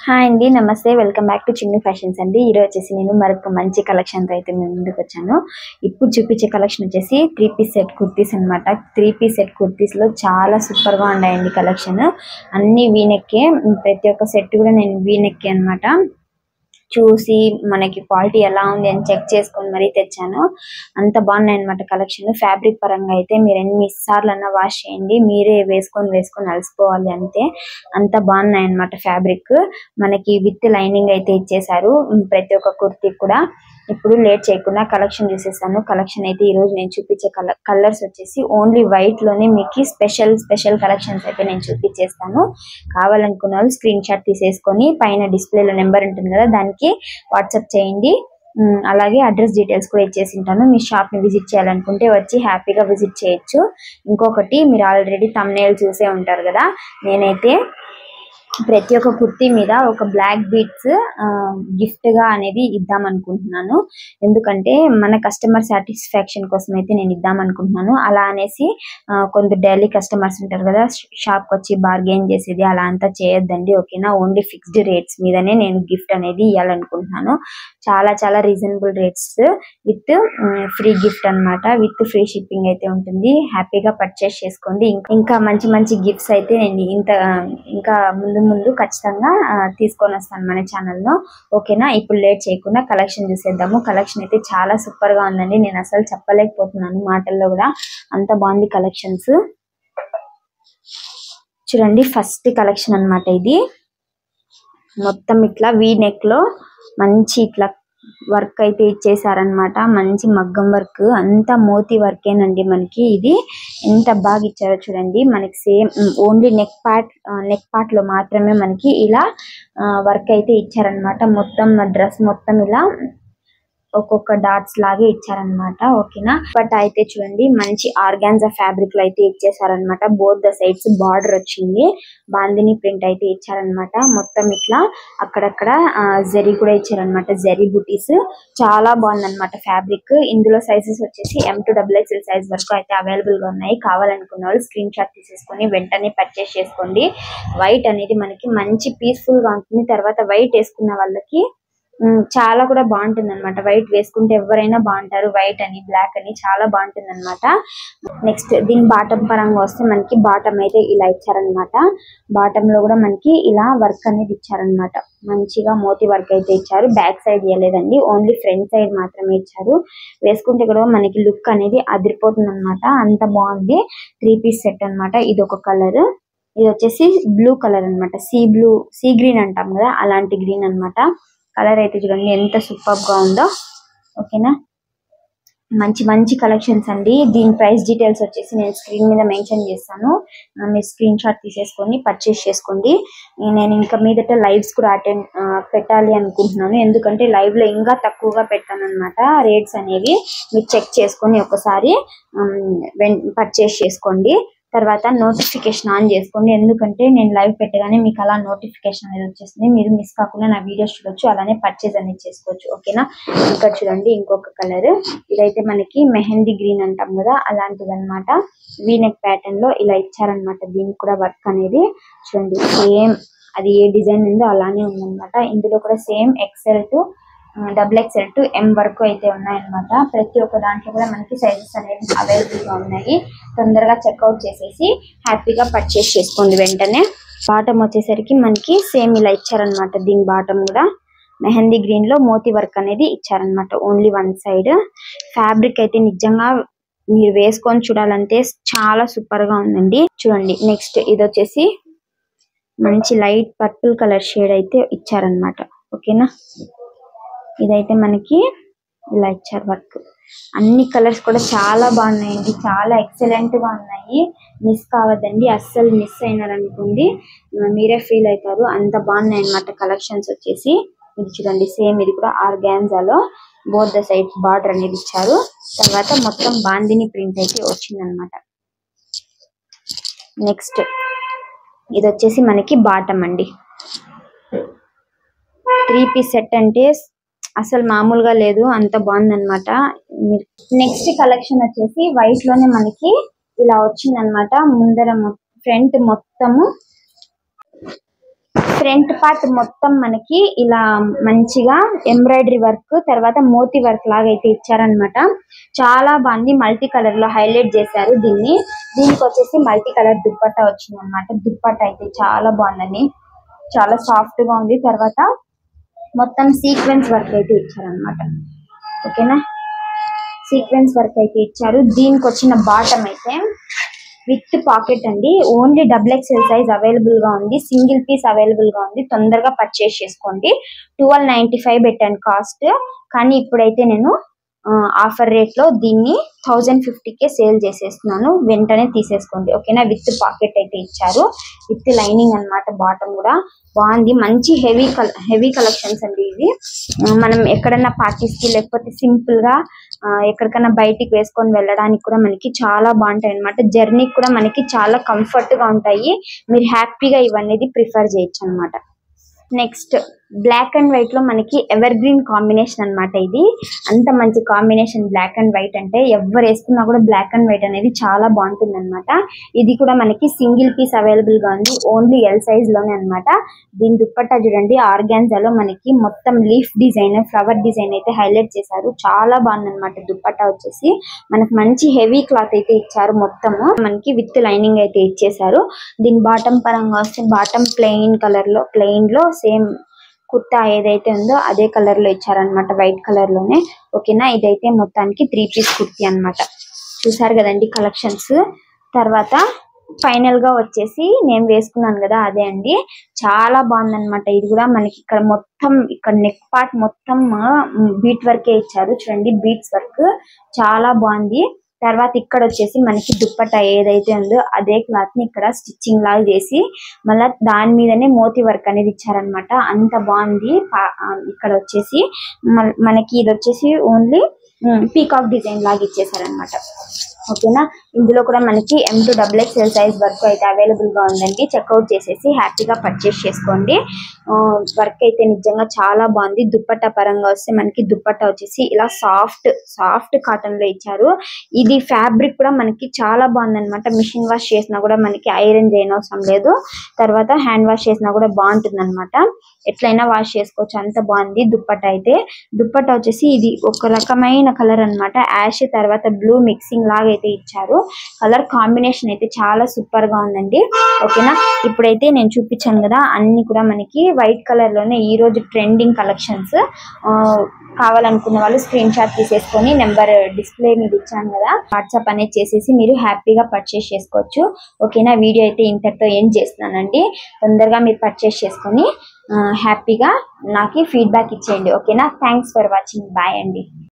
Hi అండి, నమస్తే. Welcome back to చిన్ని ఫ్యాషన్స్ అండి. ఈరోజు వచ్చేసి నేను మరొక మంచి కలెక్షన్తో అయితే మేము ముందుకు వచ్చాను. ఇప్పుడు చూపించే కలెక్షన్ వచ్చేసి 3-piece సెట్ కుర్తీస్ అనమాట. 3-piece సెట్ కుర్తీస్లో చాలా సూపర్గా ఉన్నాయండి కలెక్షన్. అన్ని వీనెక్కే, ప్రతి ఒక్క సెట్ కూడా నేను వీనెక్కే అనమాట. చూసి మనకి క్వాలిటీ ఎలా ఉంది అని చెక్ చేసుకొని మరీ తెచ్చాను. అంత బాగున్నాయి అనమాట కలెక్షన్. ఫ్యాబ్రిక్ పరంగా అయితే మీరు ఎన్ని సార్లు వాష్ చేయండి, మీరే వేసుకొని అలసిపోవాలి అంతే. అంత బాగున్నాయి అనమాట. ఫ్యాబ్రిక్ మనకి విత్ లైనింగ్ అయితే ఇచ్చేసారు ప్రతి ఒక్క కుర్తీ కూడా. ఇప్పుడు లేట్ చేయకుండా కలెక్షన్ చూసేస్తాను. కలెక్షన్ అయితే ఈ రోజు నేను చూపించే కలర్స్ వచ్చేసి ఓన్లీ వైట్ లోనే మీకు స్పెషల్ కలెక్షన్స్ అయితే నేను చూపించేస్తాను. కావాలనుకున్న వాళ్ళు స్క్రీన్ షాట్ తీసేసుకొని పైన డిస్ప్లేలో నెంబర్ ఉంటుంది కదా, దానికి వాట్సాప్ చేయండి. అలాగే అడ్రస్ డీటెయిల్స్ కూడా ఇచ్చేసి ఉంటాను. మీ షాప్ ని విజిట్ చేయాలనుకుంటే వచ్చి హ్యాపీగా విజిట్ చేయొచ్చు. ఇంకొకటి, మీరు ఆల్రెడీ థంబ్నెయిల్ చూసే ఉంటారు కదా, నేనైతే ప్రతి ఒక్క కుర్తీ మీద ఒక బ్లాక్ బీడ్స్ గిఫ్ట్ గా అనేది ఇద్దాం అనుకుంటున్నాను. ఎందుకంటే మన కస్టమర్ సాటిస్ఫాక్షన్ కోసం అయితే నేను ఇద్దాం అనుకుంటున్నాను. అలా అనేసి కొంత డైలీ కస్టమర్స్ ఉంటారు కదా, షాప్ కి వచ్చి బార్గెన్ చేసేది అలా అంతా చేయొద్దండి, ఓకేనా. ఓన్లీ ఫిక్స్డ్ రేట్స్ మీదనే నేను గిఫ్ట్ అనేది ఇవ్వాలనుకుంటున్నాను. చాలా reasonable rates with free gift అన్నమాట. విత్ ఫ్రీ షిప్పింగ్ అయితే ఉంటుంది. హ్యాపీగా పర్చేస్ చేసుకోండి. ఇంకా మంచి గిఫ్ట్స్ అయితే నేను ఇంకా ముందు ఖచ్చితంగా తీసుకొని వస్తాను మన ఛానల్లో, ఓకేనా. ఇప్పుడు లేట్ చేయకుండా కలెక్షన్ చూసేద్దాము. కలెక్షన్ అయితే చాలా సూపర్ గా ఉందండి. నేను అసలు చెప్పలేకపోతున్నాను మాటల్లో కూడా, అంత బాగుంది కలెక్షన్స్. చూడండి, ఫస్ట్ కలెక్షన్ అన్నమాట ఇది. మొత్తం ఇట్లా వీ నెక్ లో మంచి ఇట్లా వర్క్ అయితే ఇచ్చేసారనమాట. మంచి మగ్గం వర్క్, అంతా మోతీ వర్కేనండి మనకి. ఇది ఎంత బాగా ఇచ్చారో చూడండి. మనకి సేమ్ ఓన్లీ నెక్ పార్ట్ లో మాత్రమే మనకి ఇలా వర్క్ అయితే ఇచ్చారనమాట. మొత్తం డ్రెస్ మొత్తం ఇలా ఒక్కొక్క డాట్స్ లాగే ఇచ్చారనమాట, ఓకేనా. బట్ అయితే చూడండి, మంచి ఆర్గాన్జా ఫ్యాబ్రిక్ లో అయితే ఇచ్చేసారనమాట. బోత్ ద సైడ్స్ బార్డర్ వచ్చింది, బాందిని ప్రింట్ అయితే ఇచ్చారనమాట. మొత్తం ఇట్లా అక్కడక్కడ జరీ కూడా ఇచ్చారనమాట, జరీ బుటీస్. చాలా బాగుందన్నమాట ఫ్యాబ్రిక్. ఇందులో సైజెస్ వచ్చేసి M to XXL సైజ్ వరకు అయితే అవైలబుల్ గా ఉన్నాయి. కావాలనుకున్న వాళ్ళు స్క్రీన్ షాట్ తీసేసుకొని వెంటనే పర్చేస్ చేసుకోండి. వైట్ అనేది మనకి మంచి పీస్ఫుల్ గా ఉంటుంది. తర్వాత వైట్ వేసుకున్న వాళ్ళకి చాలా కూడా బాగుంటుంది అనమాట. వైట్ వేసుకుంటే ఎవరైనా బాగుంటారు. వైట్ అని, బ్లాక్ అని చాలా బాగుంటుంది అనమాట. నెక్స్ట్ దీని బాటమ్ పరంగా వస్తే మనకి బాటమ్ అయితే ఇలా ఇచ్చారనమాట. బాటమ్ లో కూడా మనకి ఇలా వర్క్ అనేది ఇచ్చారనమాట. మంచిగా మోతీ వర్క్ అయితే ఇచ్చారు. బ్యాక్ సైడ్ ఇవ్వలేదండి, ఓన్లీ ఫ్రంట్ సైడ్ మాత్రమే ఇచ్చారు. వేసుకుంటే కూడా మనకి లుక్ అనేది అదిరిపోతుంది అనమాట. అంత బాగుంది. 3-piece సెట్ అనమాట. ఇది ఒక కలర్. ఇది వచ్చేసి బ్లూ కలర్ అనమాట. సీ గ్రీన్ అంటాం కదా, అలాంటి గ్రీన్ అనమాట. కలర్ అయితే చూడండి ఎంత సూపర్ గా ఉందో, ఓకేనా. మంచి కలెక్షన్స్ అండి. దీని ప్రైస్ డీటెయిల్స్ వచ్చేసి నేను స్క్రీన్ మీద మెన్షన్ చేస్తాను. మీరు స్క్రీన్ షాట్ తీసేసుకొని పర్చేస్ చేసుకోండి. నేను ఇంకా మీదట లైవ్స్ కూడా పెట్టాలి అనుకుంటున్నాను. ఎందుకంటే లైవ్ లో ఇంకా తక్కువగా పెట్టాను అనమాట రేట్స్ అనేవి. మీరు చెక్ చేసుకొని ఒకసారి పర్చేస్ చేసుకోండి. తర్వాత నోటిఫికేషన్ ఆన్ చేసుకోండి, ఎందుకంటే నేను లైవ్ పెట్టగానే మీకు అలా నోటిఫికేషన్ అనేది వచ్చేస్తుంది. మీరు మిస్ కాకుండా నా వీడియోస్ చూడొచ్చు, అలానే పర్చేస్ అనేది చేసుకోవచ్చు, ఓకేనా. ఇంకా చూడండి ఇంకొక కలర్. ఇదైతే మనకి మెహందీ గ్రీన్ అంటాం కదా, అలాంటిది అనమాట. వీనెక్ ప్యాటర్న్ లో ఇలా ఇచ్చారనమాట. దీనికి కూడా వర్క్ అనేది చూడండి, సేమ్ అది ఏ డిజైన్ ఉందో అలానే ఉందన్నమాట. ఇందులో కూడా same XL to XXL to M వరకు అయితే ఉన్నాయన్నమాట. ప్రతి ఒక్క దాంట్లో కూడా మనకి సైజెస్ అనేవి అవైలబుల్ గా ఉన్నాయి. తొందరగా చెక్అవుట్ చేసేసి హ్యాపీగా పర్చేస్ చేసుకోండి వెంటనే. బాటమ్ వచ్చేసరికి మనకి సేమ్ ఇలా ఇచ్చారనమాట. దీని బాటమ్ కూడా మెహందీ గ్రీన్ లో మోతీ వర్క్ అనేది ఇచ్చారనమాట, ఓన్లీ వన్ సైడ్. ఫ్యాబ్రిక్ అయితే నిజంగా మీరు వేసుకొని చూడాలంటే చాలా సూపర్ గా ఉందండి. చూడండి నెక్స్ట్ ఇది వచ్చేసి మంచి లైట్ పర్పుల్ కలర్ షేడ్ అయితే ఇచ్చారనమాట, ఓకేనా. ఇదైతే మనకి ఇలా ఇచ్చారు వర్క్. అన్ని కలర్స్ కూడా చాలా బాగున్నాయండి, చాలా ఎక్సలెంట్ గా ఉన్నాయి. మిస్ కావద్దండి, అస్సలు మిస్ అయినారనుకోండి మీరే ఫీల్ అవుతారు. అంత బాగున్నాయి అన్నమాట కలెక్షన్స్ వచ్చేసి. ఇది చూడండి, సేమ్ ఇది కూడా ఆర్గాన్జాలో బోత్ ద సైడ్స్ బార్డర్ అనేది ఇచ్చారు. తర్వాత మొత్తం బాందిని ప్రింట్ అయితే వచ్చిందనమాట. నెక్స్ట్ ఇది వచ్చేసి మనకి బాటమ్ అండి. 3-piece సెట్ అంటే అసలు మామూలుగా లేదు, అంత బాగుందన్నమాట. నెక్స్ట్ కలెక్షన్ వచ్చేసి వైట్ లోనే మనకి ఇలా వచ్చిందనమాట. ముందర ఫ్రంట్ మొత్తము ఫ్రంట్ పార్ట్ మొత్తం మనకి ఇలా మంచిగా ఎంబ్రాయిడరీ వర్క్ తర్వాత మోతీ వర్క్ లాగా అయితే ఇచ్చారనమాట. చాలా బాగుంది. మల్టీ కలర్ లో హైలైట్ చేశారు దీన్ని. దీనికి వచ్చేసి మల్టీ కలర్ దుప్పట్టా వచ్చింది అనమాట. దుప్పట్టా అయితే చాలా బాగుందండి, చాలా సాఫ్ట్ గా ఉంది. తర్వాత మొత్తం సీక్వెన్స్ వర్క్ అయితే ఇచ్చారనమాట. ఓకేనా, సీక్వెన్స్ వర్క్ అయితే ఇచ్చారు. దీనికి వచ్చిన బాటమ్ అయితే విత్ పాకెట్ అండి. ఓన్లీ XXL సైజ్ అవైలబుల్ గా ఉంది. సింగిల్ పీస్ అవైలబుల్ గా ఉంది. తొందరగా పర్చేస్ చేసుకోండి. 1295 పెట్టాను కాస్ట్. కానీ ఇప్పుడైతే నేను ఆఫర్ రేట్ లో దీన్ని 1050కే సేల్ చేసేస్తున్నాను. వెంటనే తీసేసుకోండి. ఓకేనా, విత్ పాకెట్ అయితే ఇచ్చారు, విత్ లైనింగ్ అన్నమాట. బాటమ్ కూడా బాగుంది. మంచి హెవీ కలెక్షన్స్ అండి ఇవి. మనం ఎక్కడన్నా పార్టీస్ కి లేకపోతే సింపుల్ గా ఎక్కడికన్నా బయటికి వేసుకొని వెళ్ళడానికి కూడా మనకి చాలా బాగుంటాయి అన్నమాట. జర్నీకి కూడా మనకి చాలా కంఫర్ట్ గా ఉంటాయి. మీరు హ్యాపీగా ఇవన్నీ ప్రిఫర్ చేయొచ్చు అన్నమాట. నెక్స్ట్ బ్లాక్ అండ్ వైట్ లో మనకి ఎవర్ గ్రీన్ కాంబినేషన్ అన్నమాట. ఇది అంత మంచి కాంబినేషన్. బ్లాక్ అండ్ వైట్ అంటే ఎవరు వేసుకున్నా కూడా బ్లాక్ అండ్ వైట్ అనేది చాలా బాగుంటుంది అనమాట. ఇది కూడా మనకి సింగిల్ పీస్ అవైలబుల్ గా ఉంది. ఓన్లీ L సైజ్ లోనే అన్నమాట. దీని దుప్పట్టా చూడండి, ఆర్గాన్జాలో మనకి మొత్తం లీఫ్ డిజైన్, ఫ్లవర్ డిజైన్ అయితే హైలైట్ చేశారు. చాలా బాగుంది అనమాట. దుప్పట్టా వచ్చేసి మనకి మంచి హెవీ క్లాత్ అయితే ఇచ్చారు. మొత్తము మనకి విత్ లైనింగ్ అయితే ఇచ్చేసారు. దీని బాటమ్ పరంగా వస్తే బాటమ్ ప్లెయిన్ లో సేమ్ కుర్తా ఏదైతే ఉందో అదే కలర్ లో ఇచ్చారనమాట, వైట్ కలర్ లోనే. ఓకేనా, ఇదైతే మొత్తానికి 3 పీస్ కుర్తీ అన్నమాట. చూసారు కదండి కలెక్షన్స్. తర్వాత ఫైనల్ గా వచ్చేసి నేను వేసుకున్నాను కదా అదే అండి. చాలా బాగుంది అనమాట. ఇది కూడా మనకి ఇక్కడ మొత్తం ఇక్కడ నెక్ పార్ట్ మొత్తం బీట్ వర్కే ఇచ్చారు. చూడండి, బీట్స్ వర్క్ చాలా బాగుంది. తర్వాత ఇక్కడ వచ్చేసి మనకి దుప్పట్టా ఏదైతే ఉందో అదే క్లాత్ ని ఇక్కడ స్టిచ్చింగ్ లాగా చేసి మళ్ళీ దాని మీదనే మోతీ వర్క్ అనేది ఇచ్చారనమాట. అంత బాగుంది. ఇక్కడ వచ్చేసి మనకి ఇది వచ్చేసి ఓన్లీ పీకాక్ డిజైన్ లాగా ఇచ్చేసారనమాట. ఓకేనా, ఇందులో కూడా మనకి M to XXL సైజ్ వరకు అయితే అవైలబుల్ గా ఉందండి. చెక్అవుట్ చేసేసి హ్యాపీగా పర్చేస్ చేసుకోండి. వర్క్ అయితే నిజంగా చాలా బాగుంది. దుప్పట్టా పరంగా వస్తే మనకి దుప్పట్టా వచ్చేసి ఇలా సాఫ్ట్ కాటన్ లో ఇచ్చారు. ఇది ఫ్యాబ్రిక్ కూడా మనకి చాలా బాగుంది అనమాట. మిషన్ వాష్ చేసినా కూడా మనకి ఐరన్ చేయనవసరం లేదు. తర్వాత హ్యాండ్ వాష్ చేసినా కూడా బాగుంటుంది అనమాట. ఎట్లయినా వాష్ చేసుకోవచ్చు, అంత బాగుంది. దుప్పట్టా వచ్చేసి ఇది ఒక రకమైన కలర్ అన్నమాట. యాష్ తర్వాత బ్లూ మిక్సింగ్ లాగా అయితే ఇచ్చారు. కలర్ కాంబినేషన్ అయితే చాలా సూపర్ గా ఉందండి. ఓకేనా, ఇప్పుడైతే నేను చూపించాను కదా అన్ని కూడా మనకి వైట్ కలర్ లోనే ఈ రోజు ట్రెండింగ్ కలెక్షన్స్. కావాలనుకున్న వాళ్ళు స్క్రీన్ షాట్ తీసేసుకొని నెంబర్ డిస్ప్లే మీద ఇచ్చాను కదా, వాట్సాప్ అనేది చేసేసి మీరు హ్యాపీగా పర్చేస్ చేసుకోవచ్చు. ఓకేనా, వీడియో అయితే ఇంతటితో ఎండ్ చేస్తున్నానండి. తొందరగా మీరు పర్చేస్ చేసుకొని హ్యాపీగా నాకు ఫీడ్బ్యాక్ ఇచ్చేయండి. ఓకేనా, థ్యాంక్స్ ఫర్ వాచింగ్. బాయ్ అండి.